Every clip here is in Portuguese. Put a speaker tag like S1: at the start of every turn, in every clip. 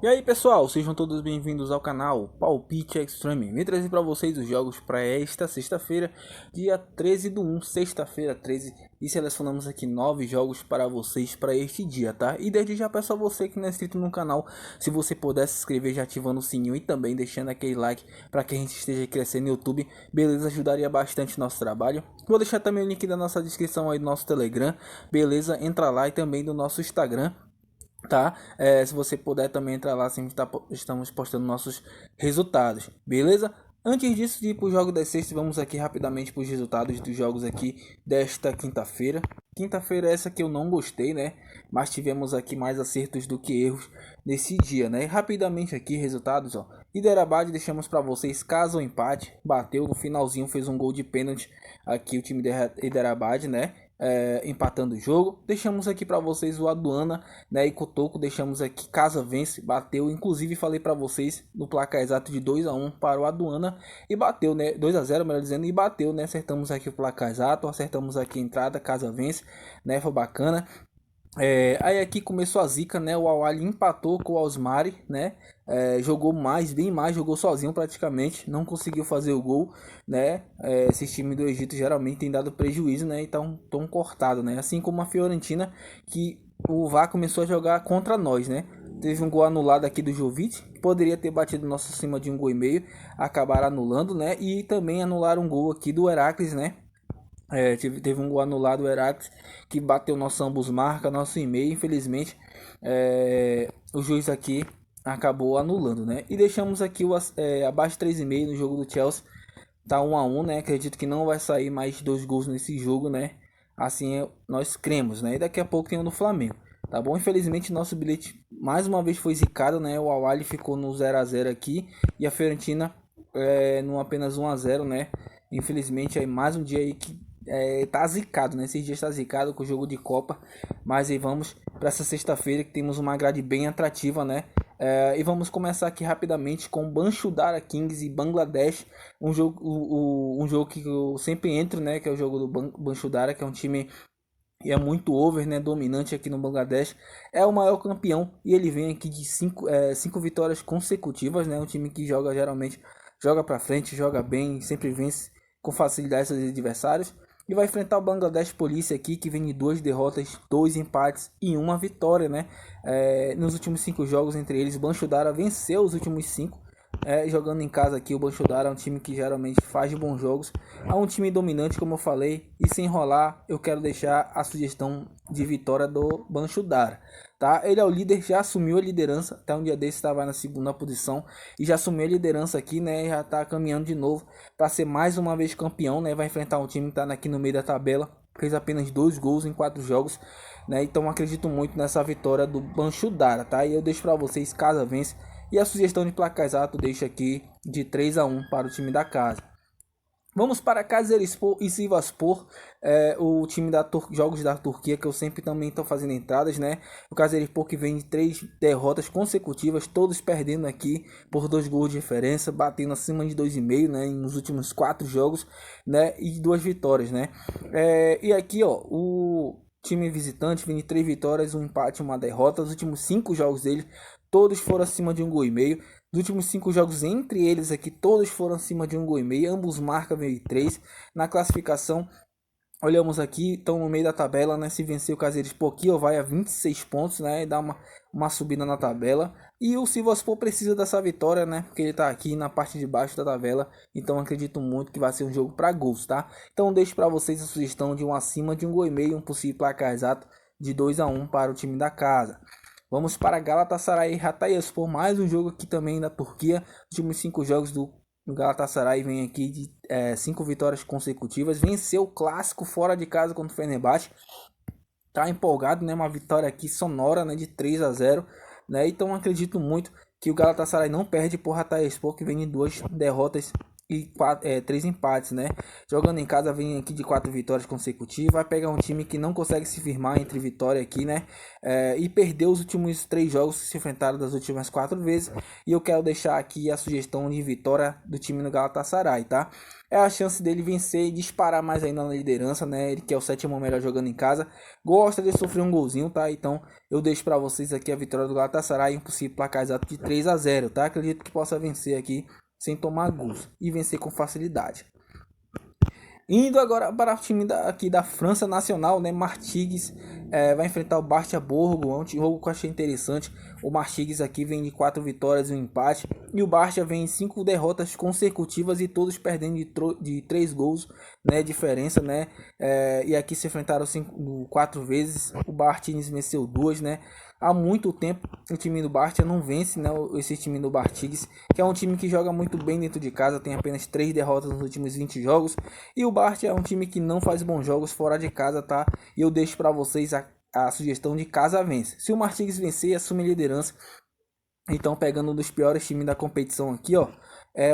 S1: E aí pessoal, sejam todos bem-vindos ao canal Palpite Extreme. Vim trazer para vocês os jogos para esta sexta-feira, dia 13 do 1, sexta-feira 13. E selecionamos aqui 9 jogos para vocês para este dia, tá? E desde já peço a você que não é inscrito no canal, se você puder se inscrever já ativando o sininho e também deixando aquele like para que a gente esteja crescendo no YouTube, beleza? Ajudaria bastante o nosso trabalho. Vou deixar também o link da nossa descrição aí do nosso Telegram, beleza? Entra lá e também do nosso Instagram. Tá? Se você puder também entrar lá, sempre estamos postando nossos resultados, beleza? Antes disso de ir para o jogo das sextas, vamos aqui rapidamente para os resultados dos jogos aqui desta quinta-feira. Quinta-feira essa que eu não gostei, né? Mas tivemos aqui mais acertos do que erros nesse dia, né? E rapidamente aqui resultados, ó. Hyderabad deixamos para vocês caso o empate, bateu no finalzinho, fez um gol de pênalti aqui o time de Hyderabad, né? Empatando o jogo. Deixamos aqui para vocês o Aduana, né, e Kotoko, deixamos aqui casa vence, bateu, inclusive falei para vocês no placar exato de 2-1 para o Aduana e bateu, né, 2-0 melhor dizendo, e bateu, né, acertamos aqui o placar exato, acertamos aqui a entrada, casa vence, né, foi bacana. Aí aqui começou a zica, né? O Al-Ahly empatou com o Al-Ahly, né? Jogou mais, bem mais, jogou sozinho praticamente, não conseguiu fazer o gol, né? Esses times do Egito geralmente tem dado prejuízo, né? Então tão cortado, né? Assim como a Fiorentina, que o VAR começou a jogar contra nós, né? Teve um gol anulado aqui do Jovic, que poderia ter batido nosso acima de 1,5 gol, acabaram anulando, né? E também anularam um gol aqui do Heracles, né? Teve um gol anulado o Heracles que bateu nosso ambos marca, nosso e-mail, infelizmente o juiz aqui acabou anulando, né? E deixamos aqui abaixo de 3,5 no jogo do Chelsea, tá 1-1, né? Acredito que não vai sair mais 2 gols nesse jogo, né? Assim nós cremos, né? E daqui a pouco tem um no Flamengo, tá bom? Infelizmente nosso bilhete mais uma vez foi zicado, né? O Al-Ahly ficou no 0-0 aqui e a Fiorentina no apenas 1-0, né? Infelizmente aí mais um dia aí que tá zicado, né? Esses dias tá zicado com o jogo de Copa. Mas aí vamos para essa sexta-feira que temos uma grade bem atrativa, né? E vamos começar aqui rapidamente com Banchudara Kings e Bangladesh. Um jogo que eu sempre entro, né? Que é o jogo do Banchudara, que é um time e é muito over, né, dominante aqui no Bangladesh, é o maior campeão e ele vem aqui de 5 vitórias consecutivas, né, um time que joga geralmente, joga para frente, joga bem, sempre vence com facilidade seus adversários e vai enfrentar o Bangladesh Police aqui que vem de 2 derrotas, 2 empates e 1 vitória, né, nos últimos 5 jogos entre eles, Banchudara venceu os últimos 5. Jogando em casa aqui, o Banchudara é um time que geralmente faz bons jogos. É um time dominante, como eu falei. E sem enrolar, eu quero deixar a sugestão de vitória do Banchudara, tá? Ele é o líder, já assumiu a liderança. Até um dia desse estava na segunda posição e já assumiu a liderança aqui, né? Já está caminhando de novo para ser mais uma vez campeão, né? Vai enfrentar um time que está aqui no meio da tabela. Fez apenas 2 gols em 4 jogos, né? Então acredito muito nessa vitória do Banchudara, tá? E eu deixo para vocês, caso vence. E a sugestão de placar exato deixa aqui de 3-1 para o time da casa. Vamos para Kayserispor e Sivasspor, o time da jogos da Turquia, que eu sempre também estou fazendo entradas, né? O Kayserispor que vem de 3 derrotas consecutivas, todos perdendo aqui por 2 gols de diferença, batendo acima de 2,5, né? Nos últimos 4 jogos, né? E 2 vitórias, né? E aqui, ó, o time visitante vem de 3 vitórias, 1 empate e 1 derrota. Os últimos 5 jogos dele, todos foram acima de 1,5 gol. Dos últimos 5 jogos entre eles aqui, todos foram acima de 1,5 gol. Ambos marcam meio 3. Na classificação, olhamos aqui, estão no meio da tabela, né? Se vencer o Kayserispor aqui, vai a 26 pontos, né? E dá uma subida na tabela. E o Sivasspor precisa dessa vitória, né? Porque ele está aqui na parte de baixo da tabela. Então acredito muito que vai ser um jogo para gols, tá? Então deixo para vocês a sugestão de um acima de 1,5 gol, um possível placar exato de 2-1 para o time da casa. Vamos para Galatasaray e Hatayspor, mais um jogo aqui também da Turquia. Os últimos 5 jogos do Galatasaray vem aqui de 5 vitórias consecutivas. Venceu o clássico fora de casa contra o Fenerbahçe. Tá empolgado, né? Uma vitória aqui sonora, né? De 3-0, né? Então acredito muito que o Galatasaray não perde por Hatayspor, que vem de 2 derrotas e 3 empates, né? Jogando em casa vem aqui de 4 vitórias consecutivas. Vai pegar um time que não consegue se firmar entre vitória aqui, né? E perdeu os últimos 3 jogos que se enfrentaram das últimas 4 vezes. E eu quero deixar aqui a sugestão de vitória do time no Galatasaray, tá? É a chance dele vencer e disparar mais ainda na liderança, né? Ele que é o 7º melhor jogando em casa. Gosta de sofrer um golzinho, tá? Então eu deixo para vocês aqui a vitória do Galatasaray, um possível placar exato de 3-0, tá? Acredito que possa vencer aqui sem tomar gols e vencer com facilidade. Indo agora para o time aqui da França Nacional, né? Martigues vai enfrentar o Barça Borgo. É um jogo que eu achei interessante. O Martigues aqui vem de 4 vitórias e um empate. E o Barça vem em 5 derrotas consecutivas e todos perdendo de 3 gols, né? Diferença, né? E aqui se enfrentaram 4 vezes. O Martigues venceu 2, né? Há muito tempo o time do Barça não vence, né? Esse time do Martigues, que é um time que joga muito bem dentro de casa, tem apenas 3 derrotas nos últimos 20 jogos. E o Barça é um time que não faz bons jogos fora de casa, tá? E eu deixo para vocês a sugestão de casa vence. Se o Martigues vencer, assume a liderança. Então, pegando um dos piores times da competição aqui, ó.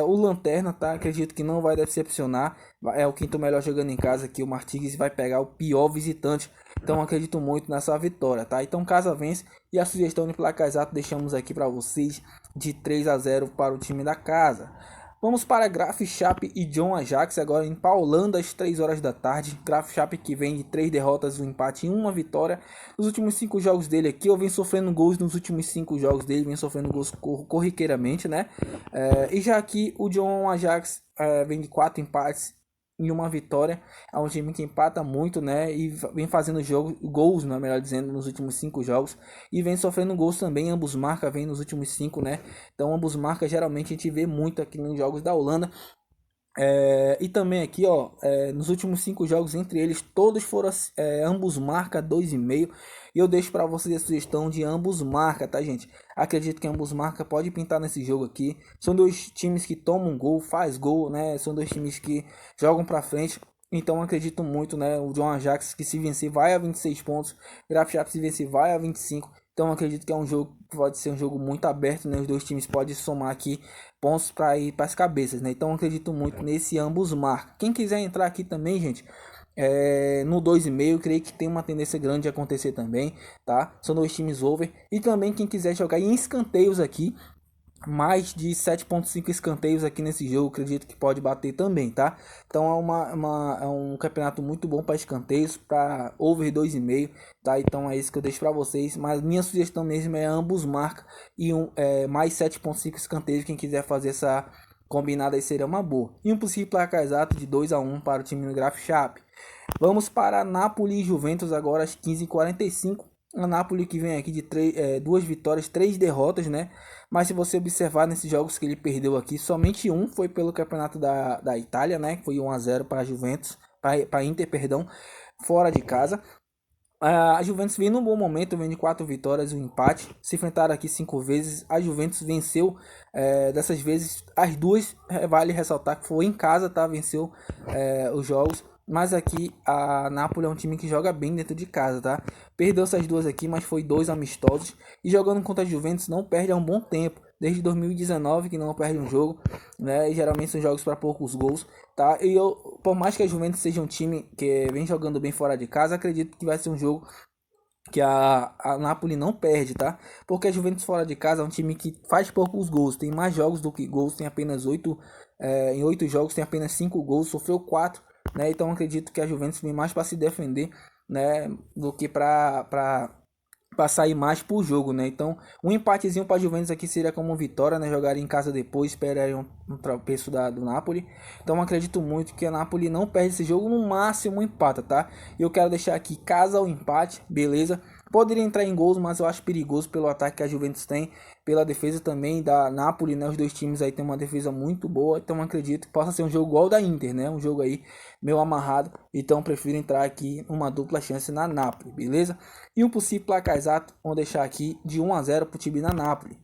S1: O Lanterna, tá? Acredito que não vai decepcionar. É o 5º melhor jogando em casa aqui. O Martigues vai pegar o pior visitante. Então, acredito muito nessa vitória, tá? Então, casa vence. E a sugestão de placar exato deixamos aqui para vocês de 3-0 para o time da casa. Vamos para Graf Schaap e John Ajax, agora em Holanda às 3 horas da tarde. Graf Schaap que vem de 3 derrotas, um empate e uma vitória. Nos últimos 5 jogos dele aqui, eu venho sofrendo gols nos últimos 5 jogos dele, vem sofrendo gols corriqueiramente, né? E já aqui o John Ajax vem de 4 empates e uma vitória. É um time que empata muito, né? E vem fazendo gols, né? Melhor dizendo, nos últimos 5 jogos. E vem sofrendo gols também. Ambos marcas vem nos últimos 5, né? Então, ambos marcas geralmente a gente vê muito aqui nos jogos da Holanda. E também aqui, ó, nos últimos 5 jogos entre eles, todos foram ambos marca 2,5. E eu deixo para vocês a sugestão de ambos marca, tá, gente? Acredito que ambos marca pode pintar nesse jogo aqui. São 2 times que tomam gol, faz gol, né? São 2 times que jogam para frente. Então acredito muito, né? O John Ajax que se vencer vai a 26 pontos. Graf Schaap se vencer vai a 25. Então acredito que é um jogo que pode ser um jogo muito aberto, né? Os 2 times podem somar aqui pontos para ir para as cabeças, né? Então acredito muito nesse ambos marcam. Quem quiser entrar aqui também, gente, no 2,5, creio que tem uma tendência grande de acontecer também, tá? São 2 times over. E também quem quiser jogar em escanteios aqui, mais de 7,5 escanteios aqui nesse jogo, acredito que pode bater também, tá? Então é um campeonato muito bom para escanteios, para over 2,5, tá? Então é isso que eu deixo para vocês, mas minha sugestão mesmo é ambos marcam e mais 7,5 escanteios. Quem quiser fazer essa combinada aí seria uma boa. E um possível placar exato de 2-1 para o time do Graf Schaap. Vamos para Napoli e Juventus agora às 15h45. A Napoli que vem aqui de 2 vitórias, 3 derrotas, né? Mas se você observar nesses jogos que ele perdeu aqui, somente um foi pelo campeonato da Itália, né? Foi 1-0 para a Juventus, para Inter, perdão, fora de casa. A Juventus vem num bom momento, vem de 4 vitórias e um empate. Se enfrentaram aqui 5 vezes. A Juventus venceu dessas vezes as 2. Vale ressaltar que foi em casa, tá? Venceu os jogos. Mas aqui a Napoli é um time que joga bem dentro de casa, tá? Perdeu essas 2 aqui, mas foi 2 amistosos. E jogando contra a Juventus não perde há um bom tempo. Desde 2019 que não perde um jogo, né? E geralmente são jogos para poucos gols, tá? E por mais que a Juventus seja um time que vem jogando bem fora de casa, acredito que vai ser um jogo que a Napoli não perde, tá? Porque a Juventus fora de casa é um time que faz poucos gols, tem mais jogos do que gols, tem apenas 8, em 8 jogos tem apenas 5 gols, sofreu 4, né? Então acredito que a Juventus vem mais para se defender, né, do que para sair mais pro jogo, né? Então, um empatezinho para Juventus aqui seria como vitória, né? Jogaria em casa depois, esperaria um tropeço do Napoli. Então, acredito muito que a Napoli não perde esse jogo, no máximo empata, tá? E eu quero deixar aqui casa ou empate, beleza? Poderia entrar em gols, mas eu acho perigoso pelo ataque que a Juventus tem, pela defesa também da Napoli, né? Os 2 times aí tem uma defesa muito boa, então acredito que possa ser um jogo igual ao da Inter, né? Um jogo aí meio amarrado, então prefiro entrar aqui uma dupla chance na Napoli, beleza? E um possível placar exato, vamos deixar aqui de 1-0 para o time da Napoli.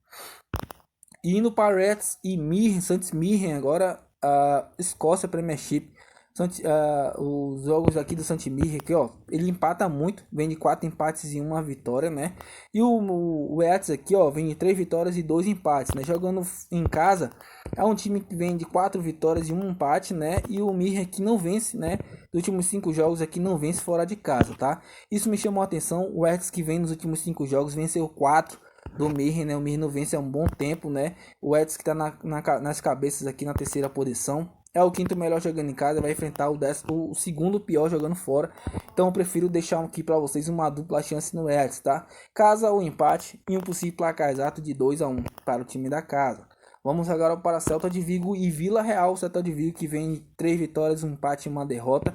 S1: E indo para Reds e Saints Mirren agora, a Escócia Premiership. Os jogos aqui do Santimir aqui, ó, ele empata muito, vem de 4 empates e 1 vitória, né? E o Eats aqui, ó, vem de 3 vitórias e 2 empates, né? Jogando em casa, é um time que vem de 4 vitórias e 1 empate, né? E o Mir aqui não vence, né? Nos últimos 5 jogos aqui não vence fora de casa, tá? Isso me chamou a atenção. O Eats que vem nos últimos 5 jogos venceu 4 do Mir, né? O Mir não vence há um bom tempo, né? O Eats que tá nas cabeças aqui na terceira posição. É o quinto melhor jogando em casa, vai enfrentar o segundo pior jogando fora. Então eu prefiro deixar aqui para vocês uma dupla chance no Eats, tá? Casa ou empate e um possível placar exato de 2-1 para o time da casa. Vamos agora para Celta de Vigo e Vila Real. Celta de Vigo que vem de 3 vitórias, um empate e uma derrota.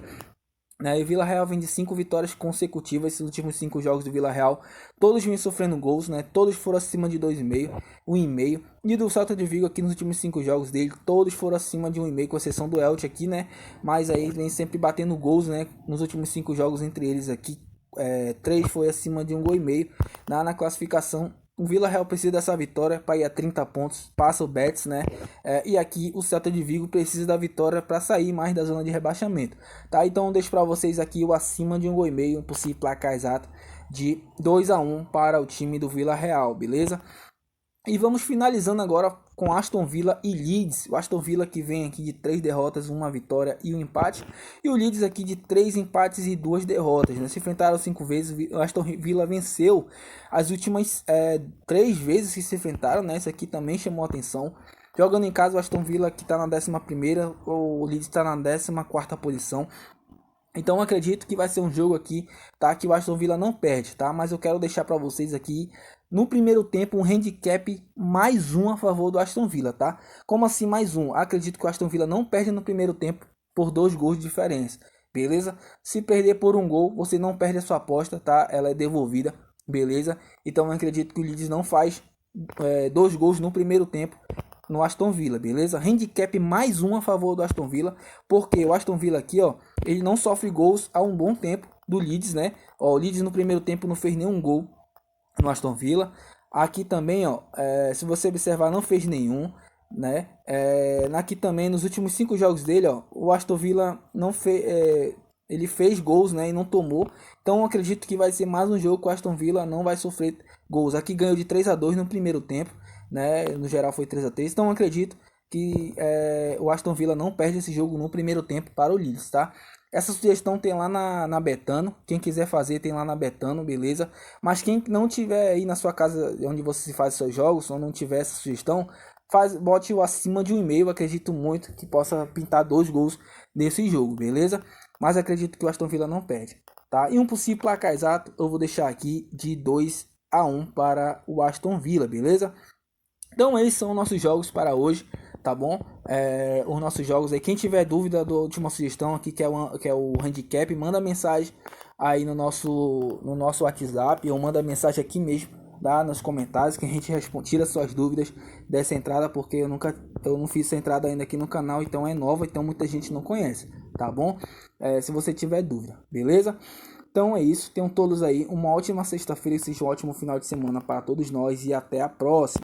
S1: E o Vila Real vem de 5 vitórias consecutivas. Esses últimos 5 jogos do Vila Real, todos vêm sofrendo gols, né? Todos foram acima de 2,5, 1,5. E do Celta de Vigo aqui nos últimos 5 jogos dele, todos foram acima de 1,5, com exceção do Elche aqui, né? Mas aí vem sempre batendo gols, né? Nos últimos 5 jogos entre eles aqui, 3 foi acima de 1,5 gol na classificação. O Vila Real precisa dessa vitória para ir a 30 pontos, passa o Betis, né? E aqui o Celta de Vigo precisa da vitória para sair mais da zona de rebaixamento, tá? Então eu deixo para vocês aqui o acima de 1,5 gol, um possível placar exato de 2-1 para o time do Vila Real, beleza? E vamos finalizando agora com Aston Villa e Leeds. O Aston Villa que vem aqui de 3 derrotas, 1 vitória e 1 empate. E o Leeds aqui de 3 empates e 2 derrotas, né? Se enfrentaram 5 vezes. O Aston Villa venceu as últimas 3 vezes que se enfrentaram, né? Isso aqui também chamou a atenção. Jogando em casa, o Aston Villa que está na 11ª, o Leeds está na 14ª posição. Então acredito que vai ser um jogo aqui, tá? Que o Aston Villa não perde, tá? Mas eu quero deixar para vocês aqui no primeiro tempo um handicap mais 1 a favor do Aston Villa, tá? Como assim mais 1? Acredito que o Aston Villa não perde no primeiro tempo por 2 gols de diferença, beleza? Se perder por 1 gol, você não perde a sua aposta, tá? Ela é devolvida, beleza? Então eu acredito que o Leeds não faz 2 gols no primeiro tempo no Aston Villa, beleza? Handicap mais 1 a favor do Aston Villa, porque o Aston Villa aqui, ó, ele não sofre gols há um bom tempo do Leeds, né? Ó, o Leeds no primeiro tempo não fez nenhum gol no Aston Villa. Aqui também, ó, se você observar, não fez nenhum, né? Aqui também, nos últimos 5 jogos dele, ó, o Aston Villa não fez... ele fez gols, né, e não tomou. Então eu acredito que vai ser mais um jogo que o Aston Villa não vai sofrer gols. Aqui ganhou de 3-2 no primeiro tempo, né? No geral foi 3-3. Então eu acredito que o Aston Villa não perde esse jogo no primeiro tempo para o Leeds, tá? Essa sugestão tem lá na Betano. Quem quiser fazer tem lá na Betano, beleza? Mas quem não tiver aí na sua casa onde você faz seus jogos, ou não tiver essa sugestão, bote o acima de 1,5. Acredito muito que possa pintar 2 gols nesse jogo, beleza? Mas acredito que o Aston Villa não perde, tá? E um possível placar exato eu vou deixar aqui de 2-1 para o Aston Villa, beleza? Então esses são nossos jogos para hoje, tá bom? Os nossos jogos aí. Quem tiver dúvida da última sugestão aqui, que é o handicap, manda mensagem aí no nosso WhatsApp, ou manda mensagem aqui mesmo, tá? Nos comentários, que a gente tira suas dúvidas dessa entrada, porque eu não fiz essa entrada ainda aqui no canal, então é nova, então muita gente não conhece, tá bom? Se você tiver dúvida, beleza? Então é isso, tenham todos aí uma ótima sexta-feira, e seja um ótimo final de semana para todos nós, e até a próxima.